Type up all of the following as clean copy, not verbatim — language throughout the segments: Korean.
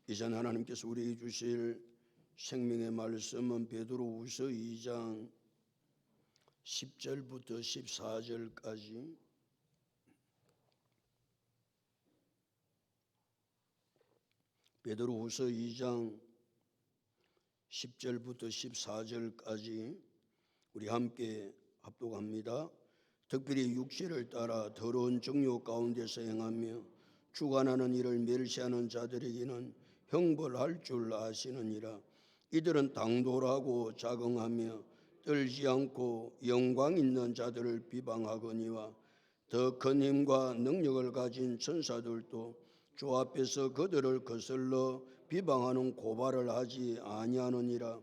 이전 하나님께서 우리에게 주실 생명의 말씀은 베드로후서 2장 10절부터 14절까지 베드로후서 2장 10절부터 14절까지 우리 함께 합독합니다. 특별히 육체를 따라 더러운 정욕 가운데서 행하며 주관하는 일을 멸시하는 자들에게는 형벌할 줄 아시느니라. 이들은 당돌하고 자긍하며 떨지 않고 영광 있는 자들을 비방하거니와 더 큰 힘과 능력을 가진 천사들도 주 앞에서 그들을 거슬러 비방하는 고발을 하지 아니하느니라.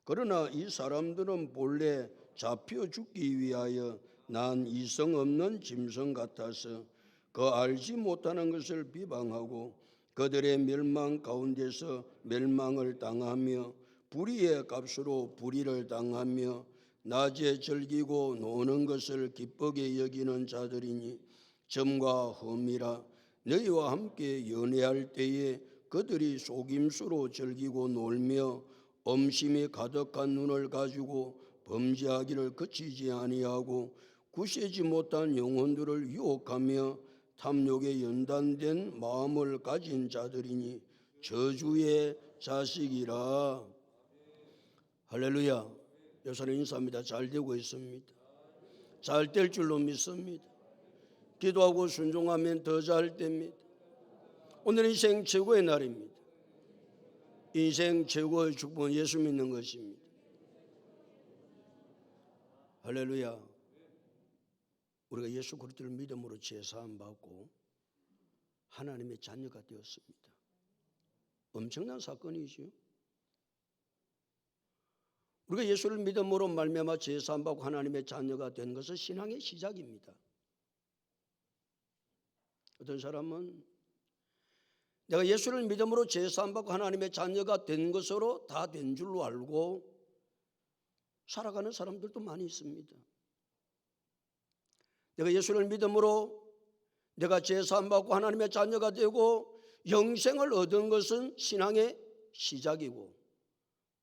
그러나 이 사람들은 본래 잡혀 죽기 위하여 난 이성 없는 짐승 같아서 그 알지 못하는 것을 비방하고 그들의 멸망 가운데서 멸망을 당하며 불의의 값으로 불의를 당하며 낮에 즐기고 노는 것을 기쁘게 여기는 자들이니 점과 흠이라. 너희와 함께 연애할 때에 그들이 속임수로 즐기고 놀며 엄심이 가득한 눈을 가지고 범죄하기를 그치지 아니하고 구세지 못한 영혼들을 유혹하며 탐욕에 연단된 마음을 가진 자들이니 저주의 자식이라. 할렐루야. 여사님 인사합니다. 잘 되고 있습니다. 잘 될 줄로 믿습니다. 기도하고 순종하면 더 잘 됩니다. 오늘 인생 최고의 날입니다. 인생 최고의 축복은 예수 믿는 것입니다. 할렐루야. 우리가 예수 그리스도를 믿음으로 제사함 받고 하나님의 자녀가 되었습니다. 엄청난 사건이죠. 우리가 예수를 믿음으로 말미암아 제사함 받고 하나님의 자녀가 된 것은 신앙의 시작입니다. 어떤 사람은 내가 예수를 믿음으로 제사함 받고 하나님의 자녀가 된 것으로 다 된 줄로 알고 살아가는 사람들도 많이 있습니다. 내가 예수를 믿음으로 내가 제사함 받고 하나님의 자녀가 되고 영생을 얻은 것은 신앙의 시작이고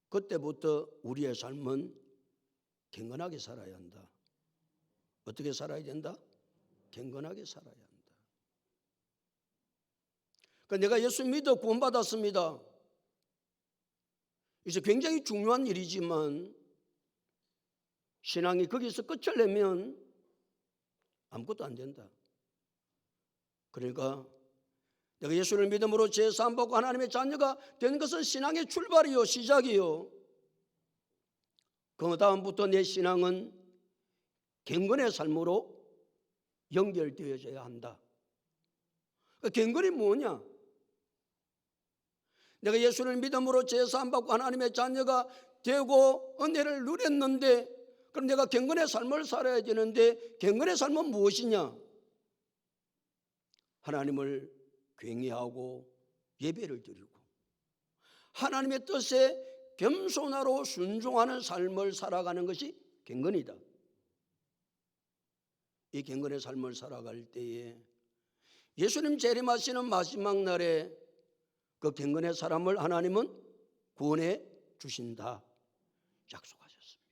그때부터 우리의 삶은 경건하게 살아야 한다. 어떻게 살아야 된다? 경건하게 살아야 한다. 그러니까 내가 예수 믿어 구원받았습니다. 이제 굉장히 중요한 일이지만 신앙이 거기서 끝을 내면 아무것도 안 된다. 그러니까 내가 예수를 믿음으로 제사함 받고 하나님의 자녀가 된 것은 신앙의 출발이요, 시작이요. 그 다음부터 내 신앙은 경건의 삶으로 연결되어져야 한다. 경건이 뭐냐? 내가 예수를 믿음으로 제사함 받고 하나님의 자녀가 되고 은혜를 누렸는데 그럼 내가 경건의 삶을 살아야 되는데 경건의 삶은 무엇이냐? 하나님을 경외하고 예배를 드리고 하나님의 뜻에 겸손하고 순종하는 삶을 살아가는 것이 경건이다. 이 경건의 삶을 살아갈 때에 예수님 재림하시는 마지막 날에 그 경건의 사람을 하나님은 구원해 주신다 약속하셨습니다.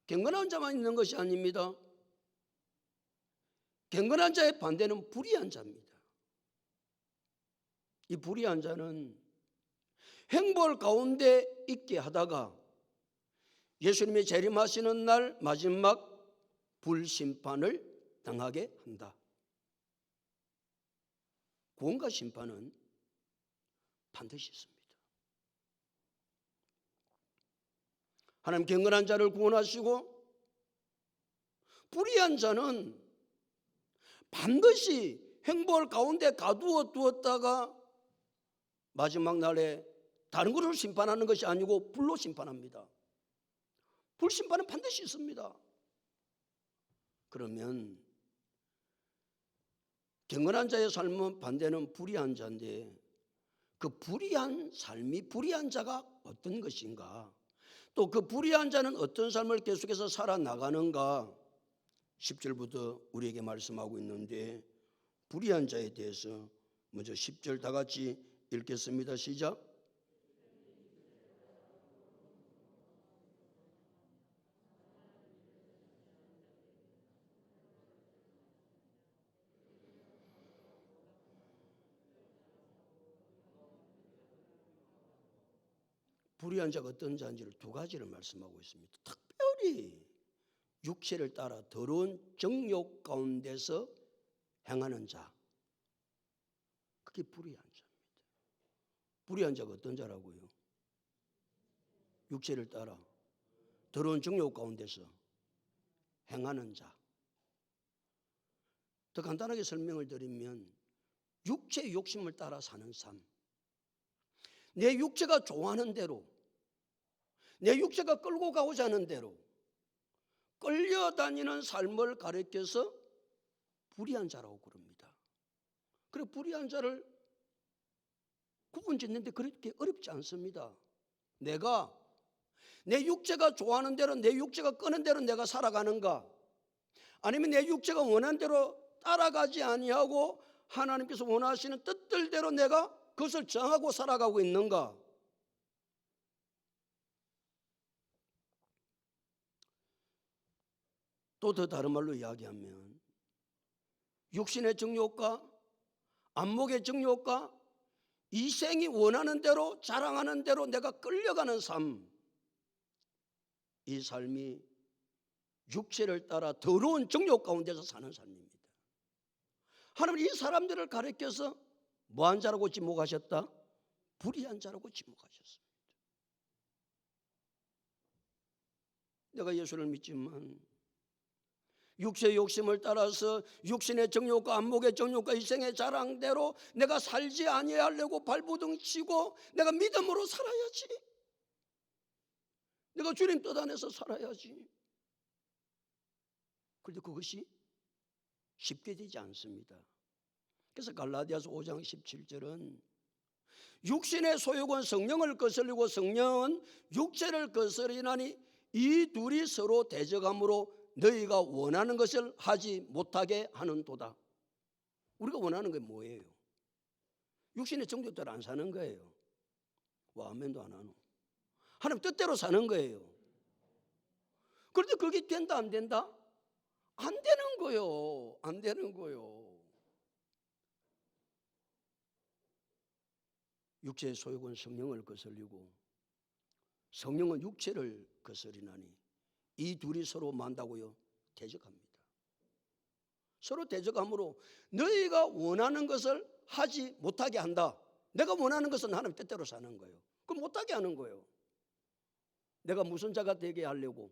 경건한 자만 있는 것이 아닙니다. 경건한 자의 반대는 불의한 자입니다. 이 불의한 자는 행벌 가운데 있게 하다가 예수님이 재림하시는 날 마지막 불심판을 당하게 한다. 구원과 심판은 반드시 있습니다. 하나님 경건한 자를 구원하시고 불의한 자는 반드시 행벌 가운데 가두어 두었다가 마지막 날에 다른 것으로 심판하는 것이 아니고 불로 심판합니다. 불심판은 반드시 있습니다. 그러면 경건한 자의 삶은 반대는 불의한 자인데 그 불의한 삶이 불의한 자가 어떤 것인가, 또 그 불의한 자는 어떤 삶을 계속해서 살아나가는가 10절부터 우리에게 말씀하고 있는데 불의한 자에 대해서 먼저 10절 다 같이 읽겠습니다. 시작. 불의한 자가 어떤 자인지를 두 가지를 말씀하고 있습니다. 특별히 육체를 따라 더러운 정욕 가운데서 행하는 자, 그게 불의한 자입니다. 불의한 자가 어떤 자라고요? 육체를 따라 더러운 정욕 가운데서 행하는 자. 더 간단하게 설명을 드리면 육체의 욕심을 따라 사는 삶, 내 육체가 좋아하는 대로, 내 육체가 끌고 가고자 하는 대로 끌려다니는 삶을 가리켜서 불의한 자라고 그럽니다. 그리고 불의한 자를 구분짓는데 그렇게 어렵지 않습니다. 내가 내 육체가 좋아하는 대로, 내 육체가 끄는 대로 내가 살아가는가, 아니면 내 육체가 원하는 대로 따라가지 아니하고 하나님께서 원하시는 뜻들대로 내가 그것을 정하고 살아가고 있는가. 또 더 다른 말로 이야기하면 육신의 정욕과 안목의 정욕과 이생이 원하는 대로 자랑하는 대로 내가 끌려가는 삶, 이 삶이 육체를 따라 더러운 정욕 가운데서 사는 삶입니다. 하나님은 이 사람들을 가리켜서 뭐한 자라고 지목하셨다? 불의한 자라고 지목하셨습니다. 내가 예수를 믿지만 육체의 욕심을 따라서 육신의 정욕과 안목의 정욕과 이생의 자랑대로 내가 살지 아니하려고 발부둥 치고 내가 믿음으로 살아야지, 내가 주님 뜻 안에서 살아야지. 그런데 그것이 쉽게 되지 않습니다. 그래서 갈라디아서 5장 17절은 육신의 소욕은 성령을 거스리고 성령은 육체를 거스리나니 이 둘이 서로 대적함으로 너희가 원하는 것을 하지 못하게 하는도다. 우리가 원하는 게 뭐예요? 육신의 정욕대로 안 사는 거예요. 와, 아멘도 안 하노. 하나님 뜻대로 사는 거예요. 그런데 그게 된다 안 된다? 안 되는 거요. 안 되는 거요. 육체의 소욕은 성령을 거스리고 성령은 육체를 거스리나니 이 둘이 서로 만다고요? 대적합니다. 서로 대적함으로 너희가 원하는 것을 하지 못하게 한다. 내가 원하는 것은 하나님 뜻대로 사는 거예요. 그럼 못하게 하는 거예요. 내가 무슨 자가 되게 하려고?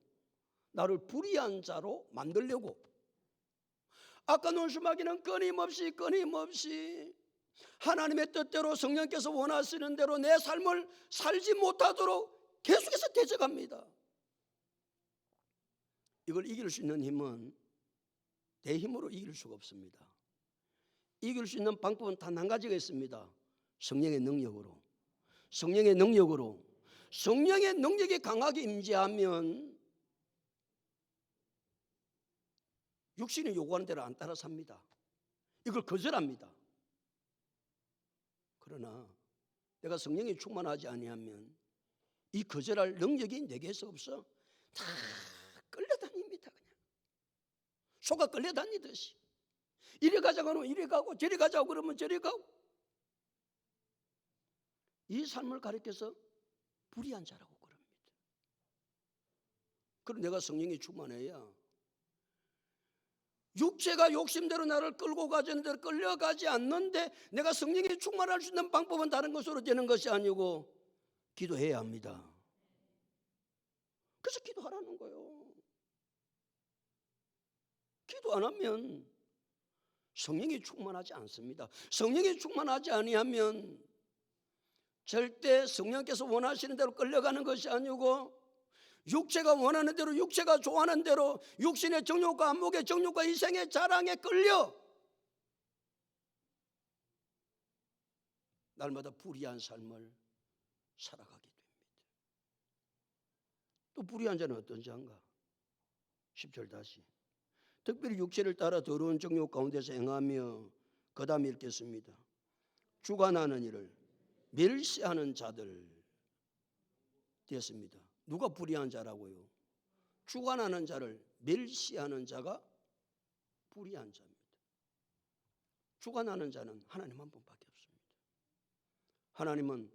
나를 불의한 자로 만들려고. 아까 논수마귀는 끊임없이 하나님의 뜻대로 성령께서 원하시는 대로 내 삶을 살지 못하도록 계속해서 대적합니다. 이걸 이길 수 있는 힘은 내 힘으로 이길 수가 없습니다. 이길 수 있는 방법은 단 한 가지가 있습니다. 성령의 능력으로. 성령의 능력이 강하게 임재하면 육신이 요구하는 대로 안 따라 삽니다. 이걸 거절합니다. 그러나 내가 성령이 충만하지 아니하면 이 거절할 능력이 내게서 없어. 다 끌려다닙니다. 그냥 소가 끌려다니듯이 이리 가자고 하면 이리 가고 저리 가자고 그러면 저리 가고. 이 삶을 가리켜서 불의한 자라고 그럽니다. 그럼 내가 성령이 충만해야 육체가 욕심대로 나를 끌고 가자는 대로 끌려가지 않는데, 내가 성령이 충만할 수 있는 방법은 다른 것으로 되는 것이 아니고 기도해야 합니다. 그래서 기도하라는 거예요. 기도 안 하면 성령이 충만하지 않습니다. 성령이 충만하지 아니하면 절대 성령께서 원하시는 대로 끌려가는 것이 아니고 육체가 원하는 대로, 육체가 좋아하는 대로, 육신의 정욕과 안목의 정욕과 이생의 자랑에 끌려 날마다 불의한 삶을 살아가게 됩니다. 또 불의한 자는 어떤 자인가? 10절 다시. 특별히 육체를 따라 더러운 정욕 가운데서 행하며, 그 다음에 읽겠습니다. 주관하는 일을 멸시하는 자들 되었습니다. 누가 불의한 자라고요? 주관하는 자를 멸시하는 자가 불의한 자입니다. 주관하는 자는 하나님 한 분밖에 없습니다. 하나님은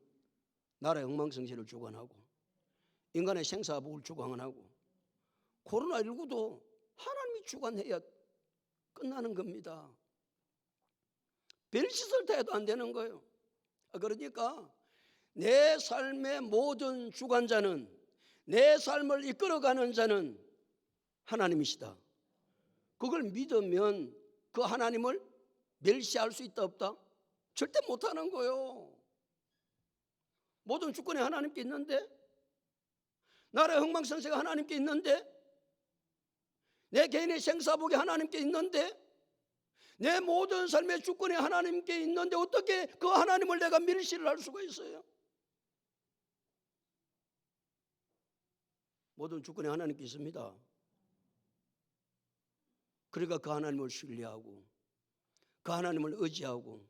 나라의 엉망성쇠를 주관하고 인간의 생사복을 주관하고 코로나19도 하나님이 주관해야 끝나는 겁니다. 별짓을 다 해도 안 되는 거예요. 그러니까 내 삶의 모든 주관자는, 내 삶을 이끌어가는 자는 하나님이시다. 그걸 믿으면 그 하나님을 멸시할 수 있다 없다? 절대 못하는 거예요. 모든 주권이 하나님께 있는데, 나라의 흥망성쇠가 하나님께 있는데, 내 개인의 생사복이 하나님께 있는데, 내 모든 삶의 주권이 하나님께 있는데 어떻게 그 하나님을 내가 멸시를 할 수가 있어요? 모든 주권이 하나님께 있습니다. 그러니까 그 하나님을 신뢰하고, 그 하나님을 의지하고,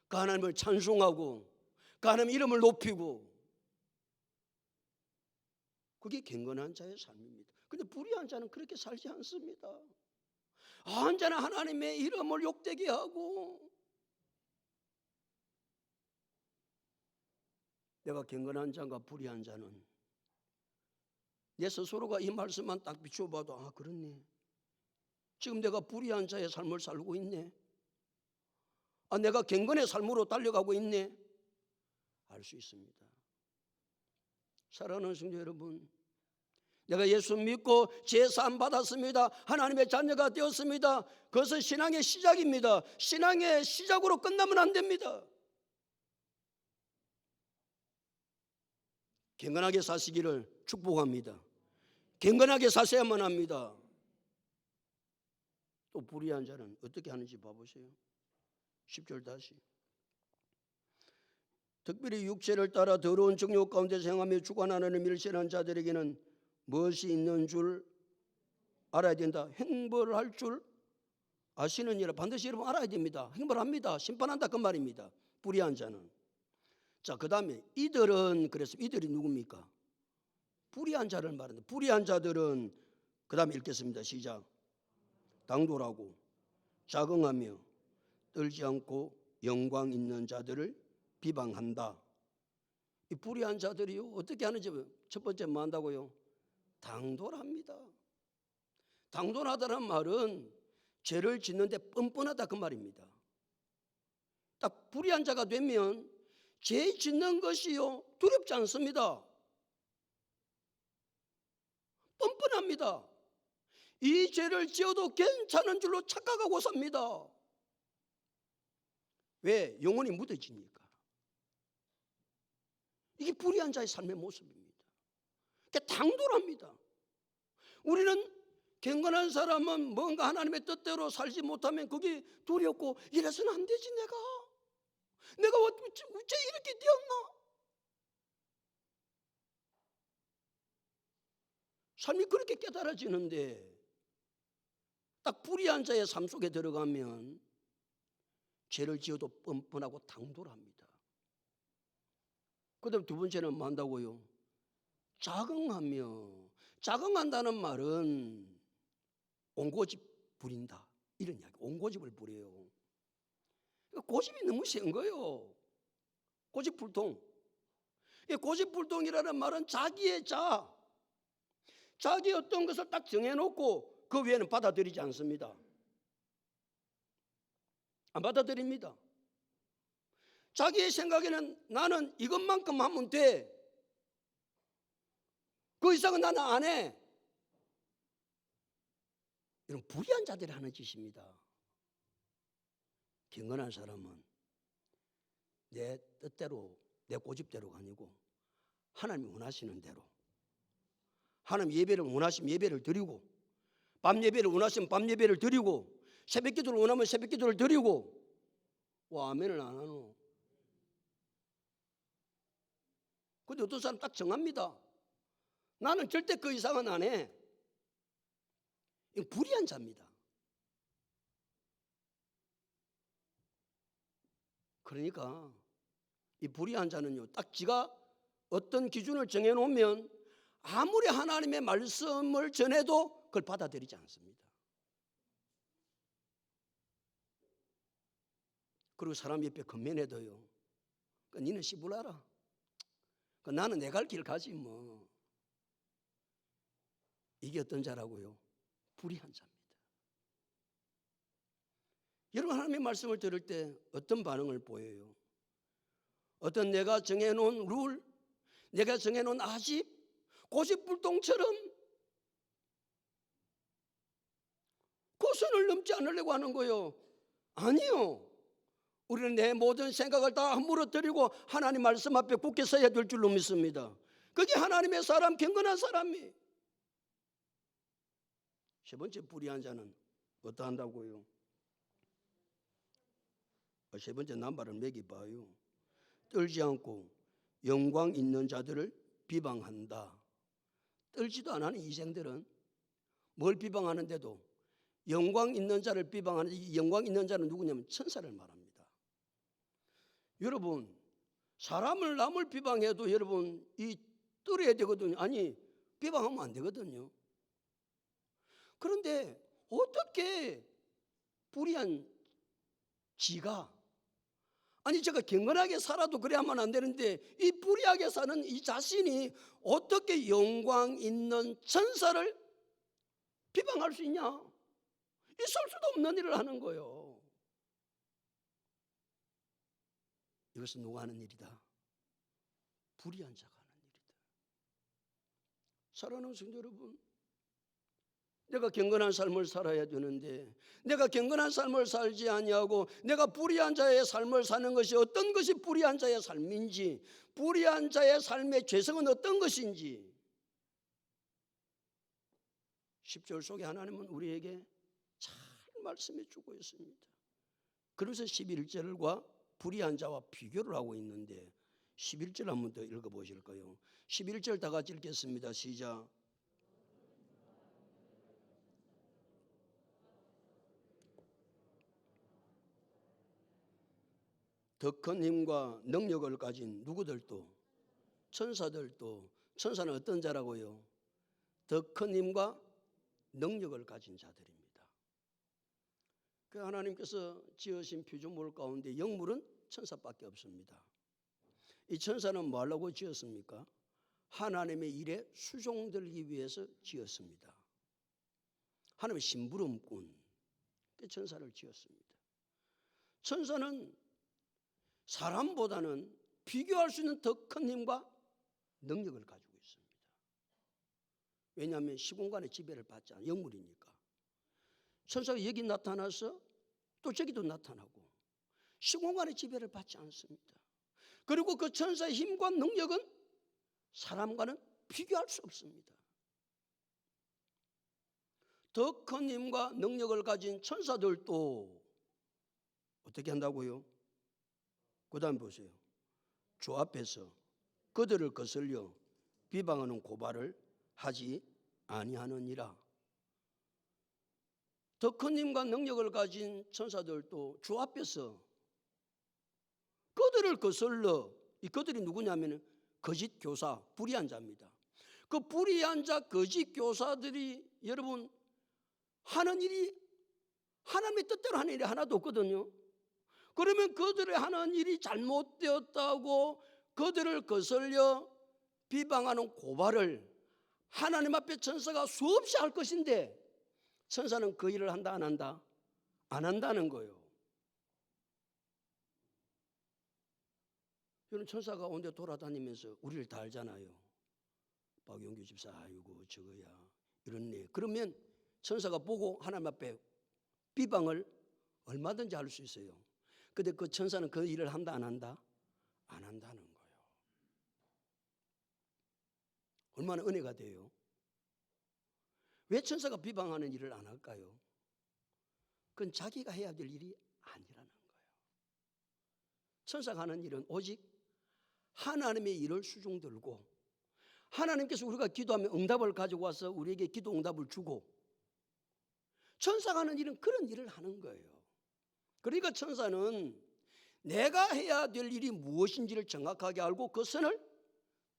그 하나님을 찬송하고, 그 하나님 이름을 높이고, 그게 경건한 자의 삶입니다. 그런데 불의한 자는 그렇게 살지 않습니다. 언제나 하나님의 이름을 욕되게 하고, 내가 경건한 자가 불의한 자는 내 스스로가 이 말씀만 딱 비춰봐도 아 그렇네, 지금 내가 불의한 자의 삶을 살고 있네, 아 내가 경건의 삶으로 달려가고 있네, 알 수 있습니다. 사랑하는 성도 여러분, 내가 예수 믿고 제사함 받았습니다, 하나님의 자녀가 되었습니다, 그것은 신앙의 시작입니다. 신앙의 시작으로 끝나면 안 됩니다. 경건하게 사시기를 축복합니다. 경건하게 사셔야만 합니다. 또 불의한 자는 어떻게 하는지 봐보세요. 10절 다시. 특별히 육체를 따라 더러운 정욕 가운데서 행하며 주관하는 멸시하는 자들에게는 무엇이 있는 줄 알아야 된다. 행벌할 줄 아시느니라. 반드시 여러분 알아야 됩니다. 행벌합니다. 심판한다 그 말입니다. 불의한 자는. 자, 그 다음에 이들은, 그래서 이들이 누굽니까? 불의한 자를 말합니다. 불의한 자들은 그 다음에 읽겠습니다. 시작. 당돌하고 자긍하며 떨지 않고 영광 있는 자들을 비방한다. 이 불의한 자들이요 어떻게 하는지 첫 번째 뭐 한다고요? 당돌합니다. 당돌하다는 말은 죄를 짓는데 뻔뻔하다 그 말입니다. 딱 불의한 자가 되면 죄 짓는 것이요 두렵지 않습니다. 뻔뻔합니다. 이 죄를 지어도 괜찮은 줄로 착각하고 삽니다. 왜? 영혼이 묻어지니까. 이게 불의한 자의 삶의 모습입니다. 그러니까 당돌합니다. 우리는 경건한 사람은 뭔가 하나님의 뜻대로 살지 못하면 그게 두렵고 이래서는 안 되지 내가 어째 이렇게 되었나? 삶이 그렇게 깨달아지는데 딱 불의한 자의 삶 속에 들어가면 죄를 지어도 뻔뻔하고 당돌합니다. 그 다음 두 번째는 뭐 한다고요? 자긍하며. 자긍한다는 말은 온고집 부린다 이런 이야기. 온고집을 부려요. 고집이 너무 센 거예요. 고집불통. 고집불통이라는 말은 자기의 자기 어떤 것을 딱 정해놓고 그 외에는 받아들이지 않습니다. 안 받아들입니다. 자기의 생각에는 나는 이것만큼 하면 돼. 그 이상은 나는 안 해. 이런 불의한 자들이 하는 짓입니다. 경건한 사람은 내 뜻대로 내 고집대로가 아니고 하나님이 원하시는 대로, 하나님 예배를 원하시면 예배를 드리고, 밤 예배를 원하시면 밤 예배를 드리고, 새벽 기도를 원하면 새벽 기도를 드리고. 와, 아멘을 안 하노? 근데 어떤 사람 딱 정합니다. 나는 절대 그 이상은 안 해. 이건 불의한 자입니다. 그러니까 이 불의한 자는요, 딱 지가 어떤 기준을 정해놓으면 아무리 하나님의 말씀을 전해도 그걸 받아들이지 않습니다. 그리고 사람 옆에 건면해도요, 니는 씨불라라. 나는 내 갈 길 가지 뭐. 이게 어떤 자라고요? 불의한 자입니다. 여러분, 하나님의 말씀을 들을 때 어떤 반응을 보여요? 어떤 내가 정해놓은 룰, 내가 정해놓은 아집, 고집불통처럼 그 선을 넘지 않으려고 하는 거예요. 아니요. 우리는 내 모든 생각을 다 무너뜨리고 하나님 말씀 앞에 굳게 서야 될 줄로 믿습니다. 그게 하나님의 사람, 경건한 사람이. 세 번째 불의한 자는 어떠한다고요? 세 번째 남발을 매기봐요. 떨지 않고 영광 있는 자들을 비방한다. 떨지도 안 하는 이생들은 뭘 비방하는데도 영광 있는 자를 비방하는, 이 영광 있는 자는 누구냐면 천사를 말합니다. 여러분, 사람을 남을 비방해도 여러분 이 떨어야 되거든요. 아니, 비방하면 안 되거든요. 그런데 어떻게 불의한 지가, 아니 제가 경건하게 살아도 그래야만 안 되는데 이 불의하게 사는 이 자신이 어떻게 영광 있는 천사를 비방할 수 있냐? 있을 수도 없는 일을 하는 거예요. 이것은 누가 하는 일이다? 불의한 자가 하는 일이다. 사랑하는 성도 여러분, 내가 경건한 삶을 살아야 되는데 내가 경건한 삶을 살지 아니하고 내가 불의한 자의 삶을 사는 것이 어떤 것이 불의한 자의 삶인지, 불의한 자의 삶의 죄성은 어떤 것인지 10절 속에 하나님은 우리에게 잘 말씀해 주고 있습니다. 그래서 11절과 불의한 자와 비교를 하고 있는데 11절 한번 더 읽어보실까요? 11절 다 같이 읽겠습니다. 시작. 더 큰 힘과 능력을 가진 누구들도, 천사들도. 천사는 어떤 자라고요? 더 큰 힘과 능력을 가진 자들입니다. 그 하나님께서 지으신 피조물 가운데 영물은 천사밖에 없습니다. 이 천사는 뭐 하려고 지었습니까? 하나님의 일에 수종들기 위해서 지었습니다. 하나님의 심부름꾼, 그 천사를 지었습니다. 천사는 사람보다는 비교할 수 있는 더 큰 힘과 능력을 가지고 있습니다. 왜냐하면 시공간의 지배를 받지 않은 영물이니까. 천사가 여기 나타나서 또 저기도 나타나고 시공간의 지배를 받지 않습니다. 그리고 그 천사의 힘과 능력은 사람과는 비교할 수 없습니다. 더 큰 힘과 능력을 가진 천사들도 어떻게 한다고요? 그 다음 보세요. 주 앞에서 그들을 거슬려 비방하는 고발을 하지 아니하느니라. 더 큰 힘과 능력을 가진 천사들도 주 앞에서 그들을 거슬러, 이 그들이 누구냐면 거짓 교사, 불의한 자입니다. 그 불의한 자, 거짓 교사들이 여러분 하는 일이 하나님의 뜻대로 하는 일이 하나도 없거든요. 그러면 그들의 하는 일이 잘못되었다고 그들을 거슬려 비방하는 고발을 하나님 앞에 천사가 수없이 할 것인데 천사는 그 일을 한다 안 한다? 안 한다는 거예요. 여러분, 천사가 온데 돌아다니면서 우리를 다 알잖아요. 박용규 집사, 아이고 저거야 이렇네. 그러면 천사가 보고 하나님 앞에 비방을 얼마든지 할 수 있어요. 근데 그 천사는 그 일을 한다 안 한다? 안 한다는 거예요. 얼마나 은혜가 돼요. 왜 천사가 비방하는 일을 안 할까요? 그건 자기가 해야 될 일이 아니라는 거예요. 천사가 하는 일은 오직 하나님의 일을 수종들고 하나님께서 우리가 기도하면 응답을 가지고 와서 우리에게 기도 응답을 주고 천사가 하는 일은 그런 일을 하는 거예요. 그러니까 천사는 내가 해야 될 일이 무엇인지를 정확하게 알고 그 선을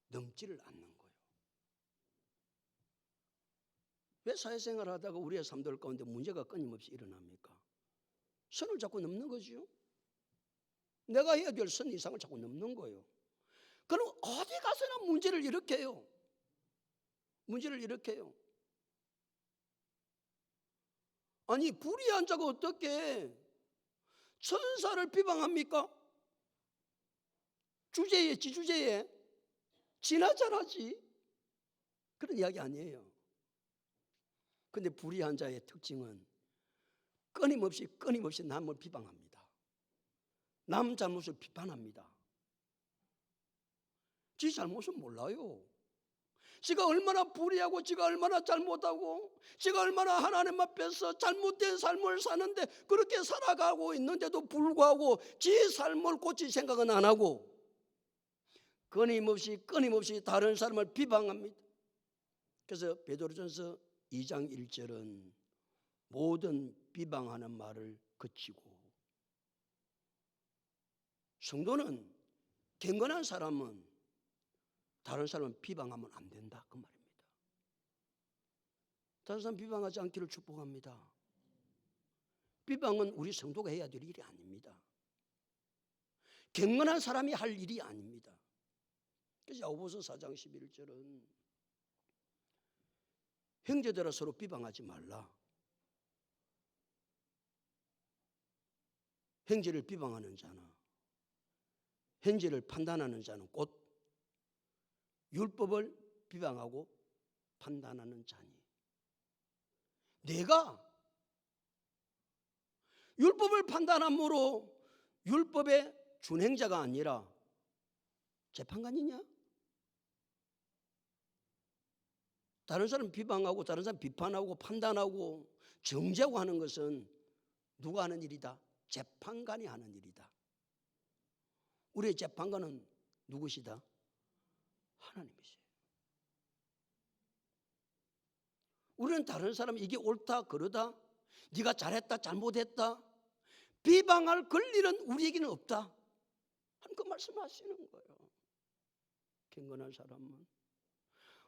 넘지를 않는 거예요. 왜 사회생활을 하다가 우리의 삶들 가운데 문제가 끊임없이 일어납니까? 선을 자꾸 넘는 거죠. 내가 해야 될 선 이상을 자꾸 넘는 거예요. 그럼 어디 가서나 문제를 일으켜요. 문제를 일으켜요. 아니, 불의한 자가 어떻게 천사를 비방합니까? 주제에, 지주제에 지나자라지. 그런 이야기 아니에요. 근데 불의한 자의 특징은 끊임없이 남을 비방합니다. 남 잘못을 비판합니다. 지 잘못은 몰라요. 지가 얼마나 불의하고 지가 얼마나 잘못하고 지가 얼마나 하나님 앞에서 잘못된 삶을 사는데 그렇게 살아가고 있는데도 불구하고 지 삶을 고칠 생각은 안 하고 끊임없이 다른 사람을 비방합니다. 그래서 베드로전서 2장 1절은 모든 비방하는 말을 그치고, 성도는 경건한 사람은 다른 사람을 비방하면 안 된다, 그 말입니다. 다른 사람 비방하지 않기를 축복합니다. 비방은 우리 성도가 해야 될 일이 아닙니다. 경건한 사람이 할 일이 아닙니다. 그래서 야고보서 4장 11절은 형제들아 서로 비방하지 말라. 형제를 비방하는 자나 형제를 판단하는 자는 곧 율법을 비방하고 판단하는 자니. 내가 율법을 판단함으로 율법의 준행자가 아니라 재판관이냐? 다른 사람 비방하고 다른 사람 비판하고 판단하고 정죄하고 하는 것은 누가 하는 일이다? 재판관이 하는 일이다. 우리의 재판관은 누구시다? 하나님이세요. 우리는 다른 사람 이게 옳다 그러다, 네가 잘했다 잘못했다 비방할 권리는 우리에게는 없다 하는 그 말씀하시는 거예요. 경건한 사람은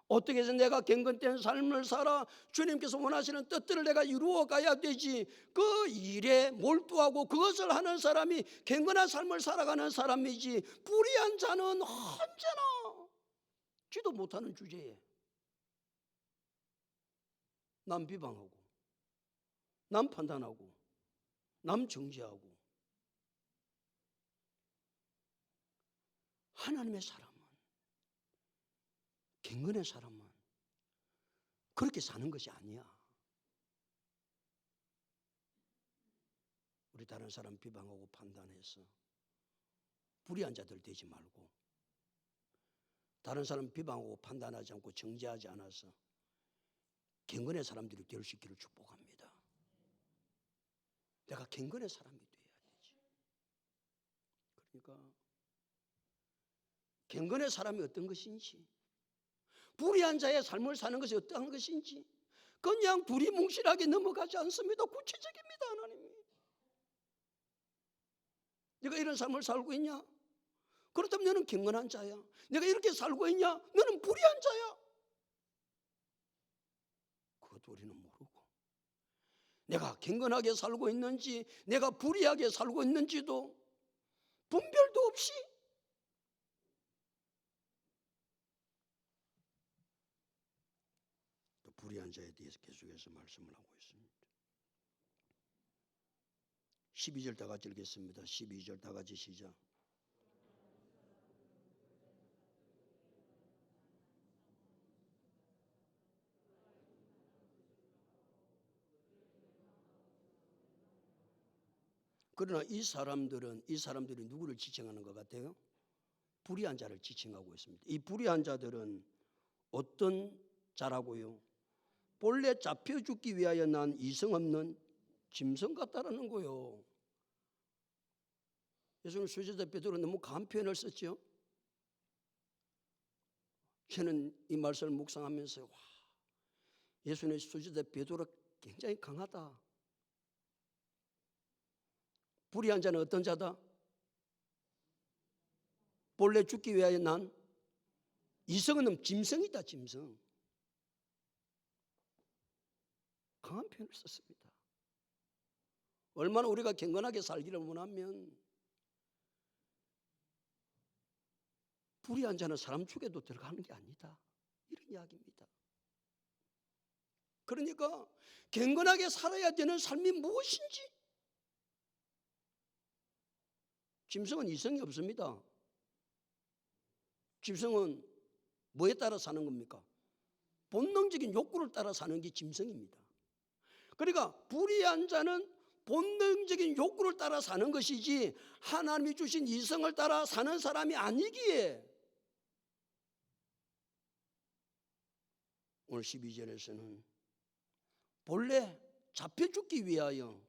어떻게 해서 내가 경건된 삶을 살아 주님께서 원하시는 뜻들을 내가 이루어 가야 되지, 그 일에 몰두하고 그것을 하는 사람이 경건한 삶을 살아가는 사람이지, 불의한 자는 언제나 지도 못하는 주제에 남 비방하고 남 판단하고 남 정죄하고. 하나님의 사람은, 경건의 사람은 그렇게 사는 것이 아니야. 우리 다른 사람 비방하고 판단해서 불의한 자들 되지 말고, 다른 사람 비방하고 판단하지 않고 정죄하지 않아서 경건의 사람들이 될 수 있기를 축복합니다. 내가 경건의 사람이 돼야 되지. 그러니까 경건의 사람이 어떤 것인지, 불의한 자의 삶을 사는 것이 어떠한 것인지 그냥 두리뭉실하게 넘어가지 않습니다. 구체적입니다. 하나님이. 네가 이런 삶을 살고 있냐? 그렇다면 너는 경건한 자야. 내가 이렇게 살고 있냐? 너는 불의한 자야. 그것도 우리는 모르고, 내가 경건하게 살고 있는지 내가 불의하게 살고 있는지도 분별도 없이 또 불의한 자에 대해서 계속해서 말씀을 하고 있습니다. 12절 다 같이 읽겠습니다. 12절 다 같이 시작. 그러나 이 사람들이 누구를 지칭하는 것 같아요? 불의한 자를 지칭하고 있습니다. 이 불의한 자들은 어떤 자라고요? 본래 잡혀 죽기 위하여 난 이성 없는 짐승 같다라는 거예요. 예수님 수제자 베드로는 너무 강한 표현을 썼죠. 저는 이 말씀을 묵상하면서 예수님의 수제자 베드로 굉장히 강하다. 불의한 자는 어떤 자다? 본래 죽기 위하여 난 이성은 짐승이다. 짐승. 강한 표현을 썼습니다. 얼마나 우리가 경건하게 살기를 원하면 불의한 자는 사람 죽에도 들어가는 게 아니다. 이런 이야기입니다. 그러니까 경건하게 살아야 되는 삶이 무엇인지. 짐승은 이성이 없습니다. 짐승은 뭐에 따라 사는 겁니까? 본능적인 욕구를 따라 사는 게 짐승입니다. 그러니까 불의한 자는 본능적인 욕구를 따라 사는 것이지 하나님이 주신 이성을 따라 사는 사람이 아니기에 오늘 12절에서는 본래 잡혀 죽기 위하여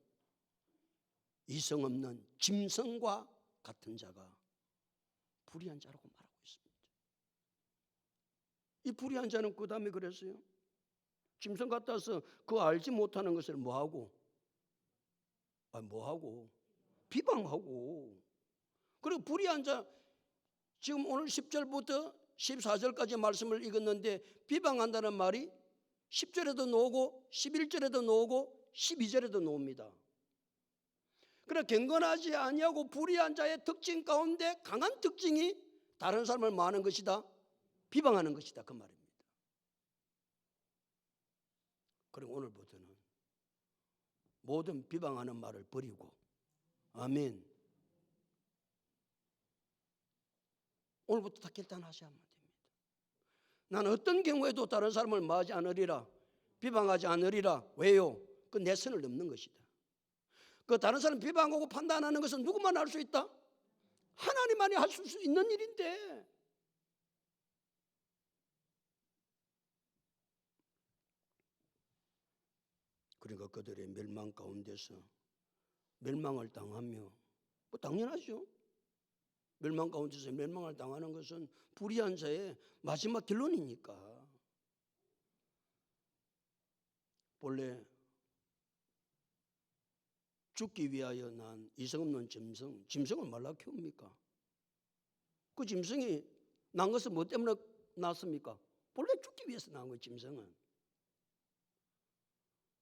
이성 없는 짐승과 같은 자가 불의한 자라고 말하고 있습니다. 이 불의한 자는 그 다음에 그랬어요. 짐승 같아서 그 알지 못하는 것을 뭐하고? 비방하고. 그리고 불의한 자, 지금 오늘 10절부터 14절까지 말씀을 읽었는데 비방한다는 말이 10절에도 나오고 11절에도 나오고 12절에도 나옵니다. 그러나 경건하지 아니하고 불의한 자의 특징 가운데 강한 특징이 다른 사람을 뭐 하는 것이다? 비방하는 것이다. 그 말입니다. 그리고 오늘부터는 모든 비방하는 말을 버리고, 아멘. 오늘부터 다 결단하셔야만 됩니다. 나는 어떤 경우에도 다른 사람을 뭐하지 않으리라, 비방하지 않으리라. 왜요? 그 내 선을 넘는 것이다. 그 다른 사람 비방하고 판단하는 것은 누구만 할 수 있다? 하나님만이 할 수 있는 일인데. 그러니까 그들의 멸망 가운데서 멸망을 당하며, 뭐 당연하죠. 멸망 가운데서 멸망을 당하는 것은 불의한 자의 마지막 결론이니까. 본래 죽기 위하여 난 이성 없는 짐승을 말라 키웁니까? 그 짐승이 난 것은 뭐 때문에 났습니까? 본래 죽기 위해서 난 거예요. 짐승은.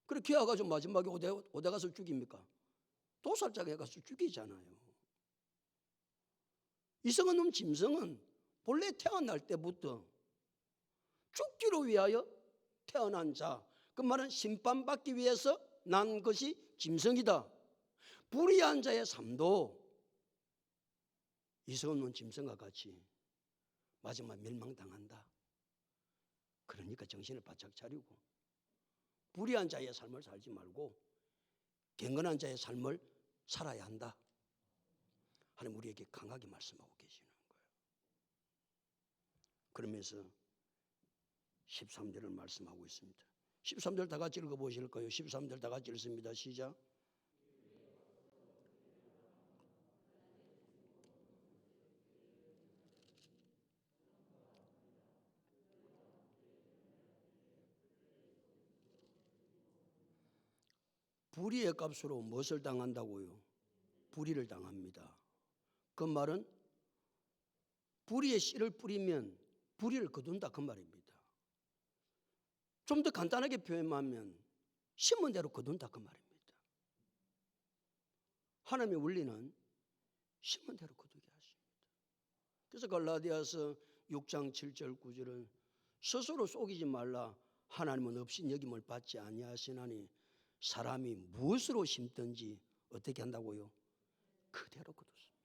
그래 키워가지고 마지막에 어디 가서 죽입니까? 도살장에 가서 죽이잖아요. 이성 없는 짐승은 본래 태어날 때부터 죽기로 위하여 태어난 자, 그 말은 심판받기 위해서 난 것이 짐승이다. 불의한 자의 삶도 이성 없는 짐승과 같이 마지막 멸망당한다. 그러니까 정신을 바짝 차리고 불의한 자의 삶을 살지 말고 경건한 자의 삶을 살아야 한다. 하나님 우리에게 강하게 말씀하고 계시는 거예요. 그러면서 13절을 말씀하고 있습니다. 13절 다 같이 읽어보실 거예요. 13절 다 같이 읽습니다. 시작. 불의의 값으로 무엇을 당한다고요? 불의를 당합니다. 그 말은 불의의 씨를 뿌리면 불의를 거둔다 그 말입니다. 좀 더 간단하게 표현하면 심은 대로 거둔다 그 말입니다. 하나님의 원리는 심은 대로 거두게 하십니다. 그래서 갈라디아서 6장 7절 9절은 스스로 속이지 말라. 하나님은 없인 여김을 받지 아니하시나니 사람이 무엇으로 심든지 어떻게 한다고요? 그대로 거두습니다.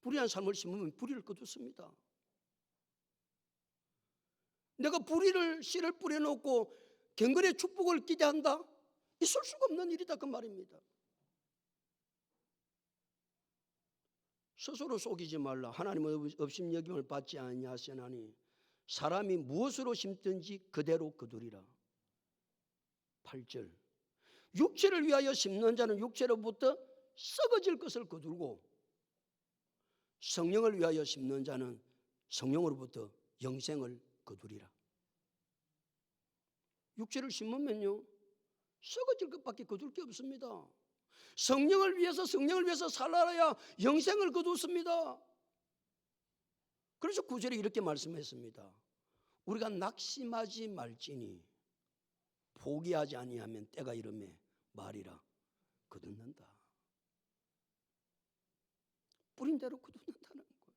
불의한 삶을 심으면 불의를 거두습니다. 내가 불의를 씨를 뿌려놓고 경건의 축복을 기대한다? 있을 수가 없는 일이다 그 말입니다. 스스로 속이지 말라. 하나님은 없임 여김을 받지 아니하시나니 사람이 무엇으로 심든지 그대로 거두리라. 8절. 육체를 위하여 심는 자는 육체로부터 썩어질 것을 거두고 성령을 위하여 심는 자는 성령으로부터 영생을 거두리라. 육체를 심으면요 썩어질 것밖에 거둘 게 없습니다. 성령을 위해서 살아야 영생을 거두었습니다. 그래서 9절에 이렇게 말씀했습니다. 우리가 낙심하지 말지니 포기하지 아니하면 때가 이르매 말이라 거둔는다. 뿌린 대로 거둔는다는 거예요.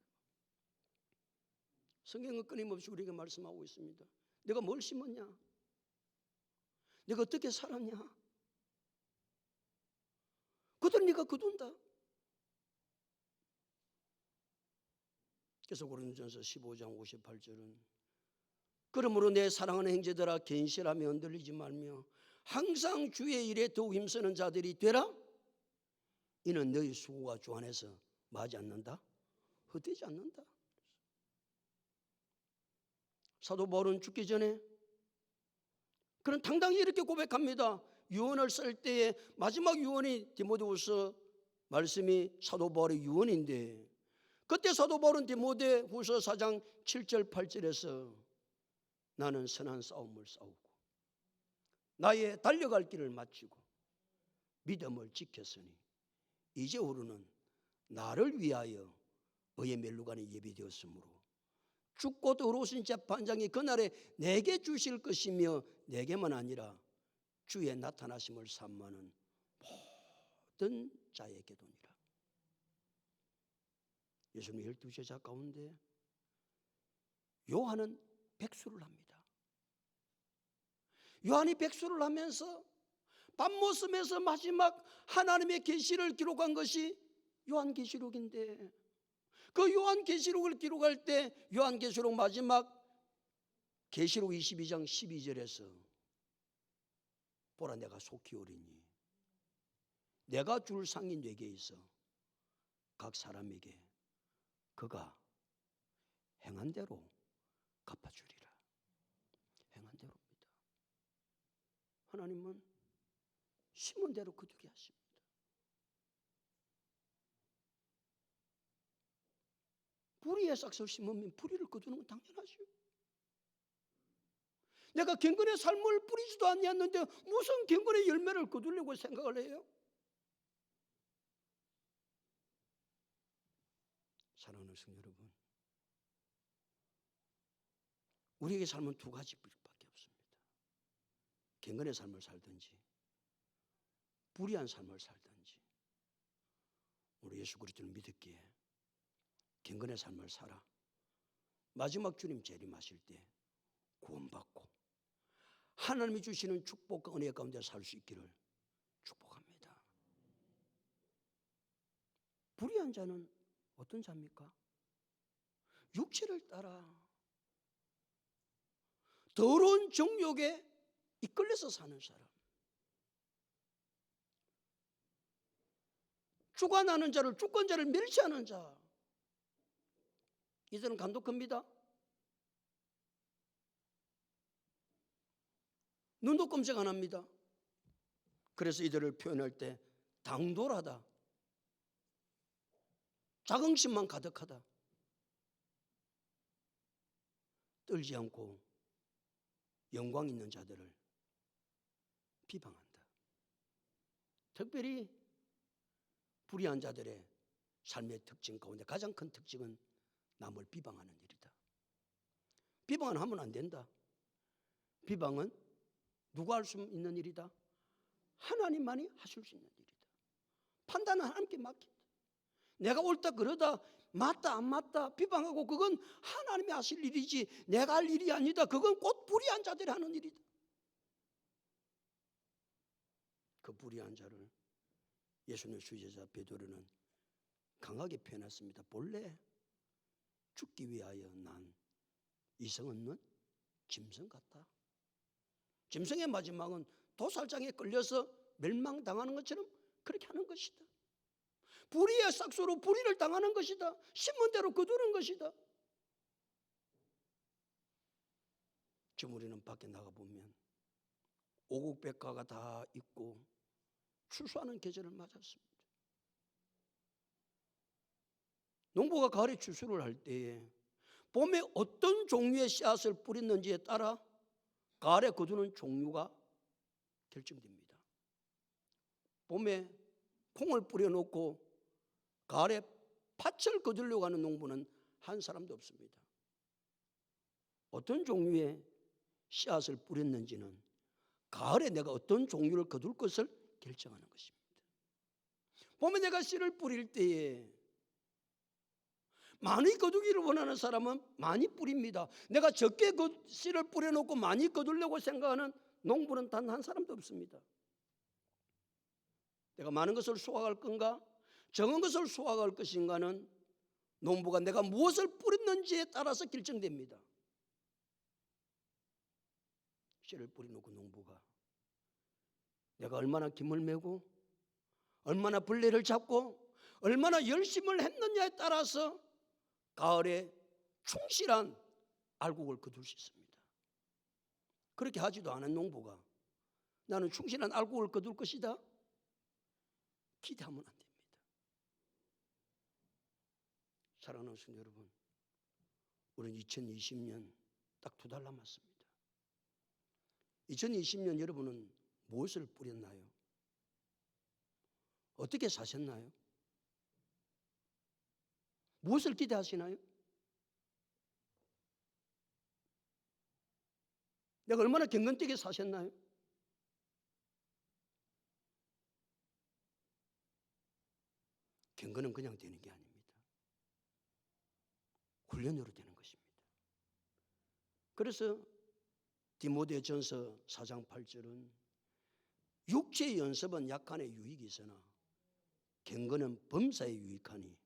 성경은 끊임없이 우리에게 말씀하고 있습니다. 내가 뭘 심었냐? 내가 어떻게 살았냐? 그들 네가 거둔다. 그래서 고린도전서 15장 58절은 그러므로 내 사랑하는 형제들아 견실하며 흔들리지 말며 항상 주의 일에 더욱 힘쓰는 자들이 되라. 이는 너희 수고가 주 안에서 마지 않는다. 헛되지 않는다. 사도 바울은 죽기 전에 그는 당당히 이렇게 고백합니다. 유언을 쓸 때에 마지막 유언이 디모데후서 말씀이 사도 바울의 유언인데 그때 사도 바울은 디모데후서 4장 7절 8절에서 나는 선한 싸움을 싸우고 나의 달려갈 길을 마치고 믿음을 지켰으니 이제후로는 나를 위하여 의의 멸류관이 예비되었으므로 죽고 더러우신 재판장이 그날에 내게 주실 것이며 내게만 아니라 주의 나타나심을 삼하는 모든 자에게도니라. 예수님 12제자 가운데 요한은 백수를 합니다. 요한이 백수를 하면서 밤모섬에서 마지막 하나님의 계시를 기록한 것이 요한계시록인데 그 요한계시록을 기록할 때 요한계시록 마지막 계시록 22장 12절에서 보라 내가 속히 오리니 내가 줄 상이 네게 있어 각 사람에게 그가 행한 대로 갚아주리라. 행한 대로입니다. 하나님은 심은 대로 거두게 하십니다. 뿌리에 싹을 심으면 뿌리를 거두는 건 당연하죠. 내가 경건의 삶을 뿌리지도 않았는데 무슨 경건의 열매를 거두려고 생각을 해요? 사랑하는 성도 여러분, 우리에게 삶은 두 가지밖에 없습니다. 경건의 삶을 살든지 불의한 삶을 살든지 우리 예수 그리스도를 믿었기에 경건의 삶을 살아 마지막 주님 재림하실 때 구원받고 하나님이 주시는 축복과 은혜 가운데 살 수 있기를 축복합니다. 불의한 자는 어떤 자입니까? 육체를 따라 더러운 정욕에 이끌려서 사는 사람. 주관하는 자를 주권자를 멸시하는 자. 이들은 간독합니다. 눈도 꼼짝 안 합니다. 그래서 이들을 표현할 때 당돌하다, 자긍심만 가득하다, 떨지 않고 영광 있는 자들을 비방한다. 특별히 불의한 자들의 삶의 특징 가운데 가장 큰 특징은 남을 비방하는 일이다. 비방은 하면 안 된다. 비방은 누가 할 수 있는 일이다? 하나님만이 하실 수 있는 일이다. 판단은 하나님께 맡긴다. 내가 옳다 그러다 맞다 안 맞다 비방하고 그건 하나님이 하실 일이지 내가 할 일이 아니다. 그건 곧 불의한 자들이 하는 일이다. 그 불의한 자를 예수님의 수제자 베드로는 강하게 표현했습니다. 본래 죽기 위하여 난 이성 없는 짐승 같다. 짐승의 마지막은 도살장에 끌려서 멸망당하는 것처럼 그렇게 하는 것이다. 불의의 싹수로 불의를 당하는 것이다. 심은 대로 거두는 것이다. 지금 우리는 밖에 나가보면 오곡백과가 다 있고 추수하는 계절을 맞았습니다. 농부가 가을에 추수를 할 때에 봄에 어떤 종류의 씨앗을 뿌렸는지에 따라 가을에 거두는 종류가 결정됩니다. 봄에 콩을 뿌려놓고 가을에 밭을 거두려고 하는 농부는 한 사람도 없습니다. 어떤 종류의 씨앗을 뿌렸는지는 가을에 내가 어떤 종류를 거둘 것을 결정하는 것입니다. 봄에 내가 씨를 뿌릴 때에 많이 거두기를 원하는 사람은 많이 뿌립니다. 내가 적게 씨를 뿌려놓고 많이 거두려고 생각하는 농부는 단 한 사람도 없습니다. 내가 많은 것을 수확할 건가? 적은 것을 수확할 것인가는 농부가 내가 무엇을 뿌렸는지에 따라서 결정됩니다. 씨를 뿌려놓고 농부가 내가 얼마나 김을 메고 얼마나 벌레를 잡고 얼마나 열심을 했느냐에 따라서 가을에 충실한 알곡을 거둘 수 있습니다. 그렇게 하지도 않은 농부가 나는 충실한 알곡을 거둘 것이다 기대하면 안 됩니다. 사랑하는 성도 여러분, 우리는 2020년 딱 2달 남았습니다. 2020년 여러분은 무엇을 뿌렸나요? 어떻게 사셨나요? 무엇을 기대하시나요? 내가 얼마나 경건되게 사셨나요? 경건은 그냥 되는 게 아닙니다. 훈련으로 되는 것입니다. 그래서 디모데전서 4장 8절은 육체의 연습은 약간의 유익이 있으나 경건은 범사에 유익하니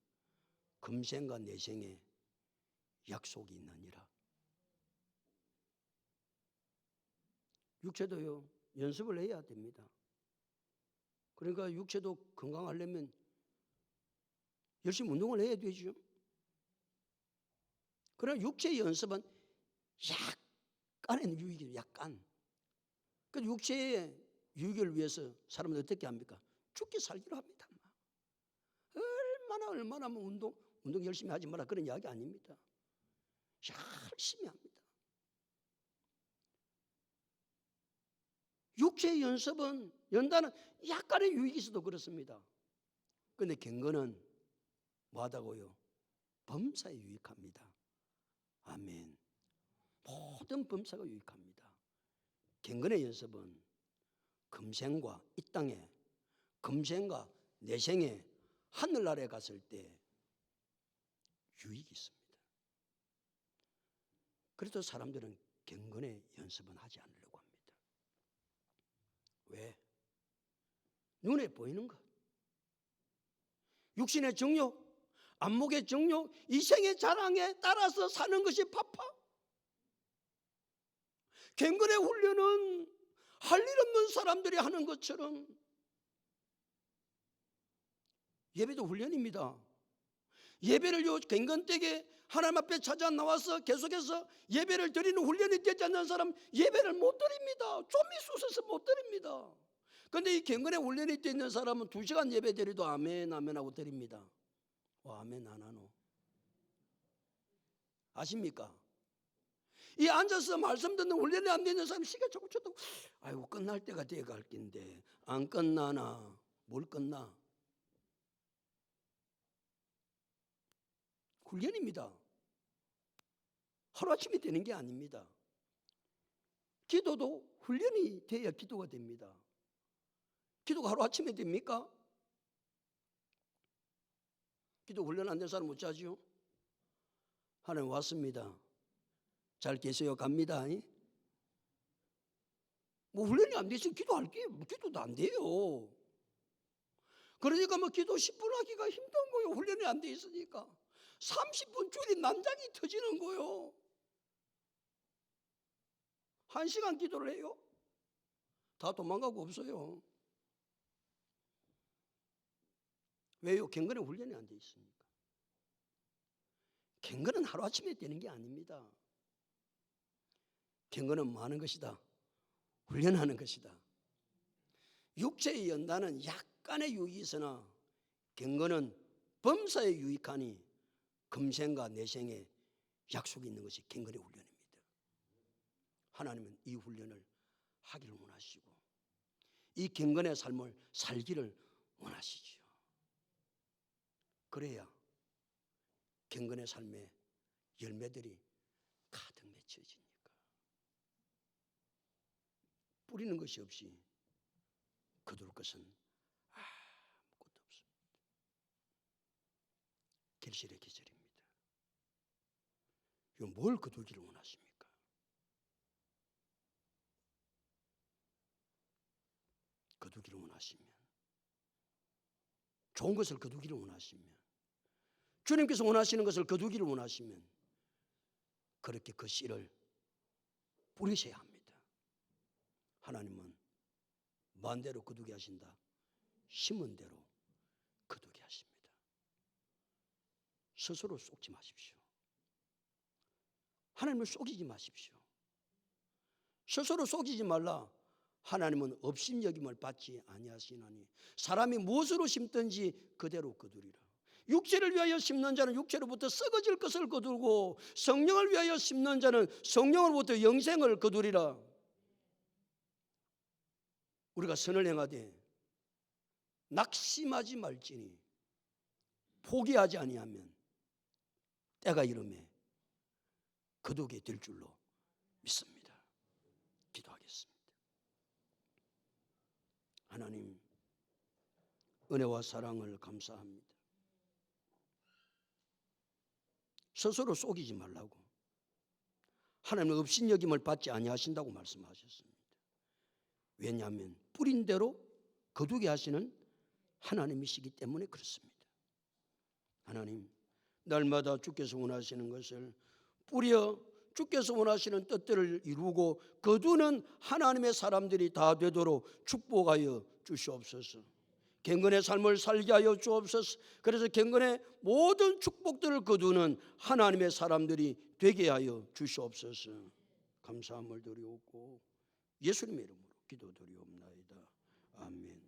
금생과 내생에 약속이 있느니라. 육체도요, 연습을 해야 됩니다. 그러니까 육체도 건강하려면 열심히 운동을 해야 되죠. 그러나 육체의 연습은 약간의 유익이에요. 약간. 그 육체의 유익을 위해서 사람은 어떻게 합니까? 죽기 살기로 합니다. 얼마나 뭐 운동 열심히 하지 마라 그런 이야기 아닙니다. 열심히 합니다. 육체의 연습은 연단은 약간의 유익이 있어도 그렇습니다. 그런데 경건은 뭐하다고요? 범사에 유익합니다. 아멘. 모든 범사가 유익합니다. 경건의 연습은 금생과 이 땅에, 금생과 내생에 하늘나라에 갔을 때 유익이 있습니다. 그래도 사람들은 경건의 연습은 하지 않으려고 합니다. 왜? 눈에 보이는 것, 육신의 정욕, 안목의 정욕, 이생의 자랑에 따라서 사는 것이 바빠. 경건의 훈련은 할 일 없는 사람들이 하는 것처럼 예배도 훈련입니다. 예배를요, 경건되게 하나님 앞에 찾아 나와서 계속해서 예배를 드리는 훈련이 되지 않는 사람 예배를 못 드립니다. 좀이 쑤셔서 못 드립니다. 그런데 이 경건의 훈련이 되어 있는 사람은 2시간 예배 드려도 아멘 아멘 하고 드립니다. 아멘 안 하노? 아십니까? 이 앉아서 말씀 듣는 훈련이 안 되는 사람 시간 조금 쳐도 아이고 끝날 때가 돼갈 낀데 안 끝나나? 뭘 끝나? 훈련입니다. 하루아침에 되는 게 아닙니다. 기도도 훈련이 돼야 기도가 됩니다. 기도가 하루아침에 됩니까? 기도 훈련 안 된 사람 못 자지요? 하나님 왔습니다. 잘 계세요? 갑니다. 뭐 훈련이 안 되시면 기도할게요. 기도도 안 돼요. 그러니까 뭐 기도 10분 하기가 힘든 거예요. 훈련이 안 돼 있으니까. 30분 줄이 난장이 터지는 거예요. 1시간 기도를 해요. 다 도망가고 없어요. 왜요? 경건의 훈련이 안 돼 있으니까. 경건은 하루아침에 되는 게 아닙니다. 경건은 뭐 하는 것이다? 훈련하는 것이다. 육체의 연단은 약간의 유익이 있으나 경건은 범사에 유익하니 금생과 내생에 약속이 있는 것이 경건의 훈련입니다. 하나님은 이 훈련을 하기를 원하시고 이 경건의 삶을 살기를 원하시죠. 그래야 경건의 삶의 열매들이 가득 맺혀지니까. 뿌리는 것이 없이 거둘 것은 아무것도 없습니다. 결실의 계절입니다. 이건 뭘 거두기를 원하십니까? 거두기를 원하시면, 좋은 것을 거두기를 원하시면, 주님께서 원하시는 것을 거두기를 원하시면 그렇게 그 씨를 뿌리셔야 합니다. 하나님은 마음대로 거두게 하신다. 심은 대로 거두게 하십니다. 스스로 속지 마십시오. 하나님을 속이지 마십시오. 스스로 속이지 말라. 하나님은 업신여김을 받지 아니하시나니 사람이 무엇으로 심든지 그대로 거두리라. 육체를 위하여 심는 자는 육체로부터 썩어질 것을 거두고 성령을 위하여 심는 자는 성령으로부터 영생을 거두리라. 우리가 선을 행하되 낙심하지 말지니 포기하지 아니하면 때가 이르매 거두게 될 줄로 믿습니다. 기도하겠습니다. 하나님, 은혜와 사랑을 감사합니다. 스스로 속이지 말라고, 하나님은 업신여김을 받지 아니하신다고 말씀하셨습니다. 왜냐하면 뿌린 대로 거두게 하시는 하나님이시기 때문에 그렇습니다. 하나님, 날마다 주께서 원하시는 것을 뿌려 주께서 원하시는 뜻들을 이루고 거두는 하나님의 사람들이 다 되도록 축복하여 주시옵소서. 경건의 삶을 살게 하여 주옵소서. 그래서 경건의 모든 축복들을 거두는 하나님의 사람들이 되게 하여 주시옵소서. 감사함을 드리옵고 예수님의 이름으로 기도드리옵나이다. 아멘.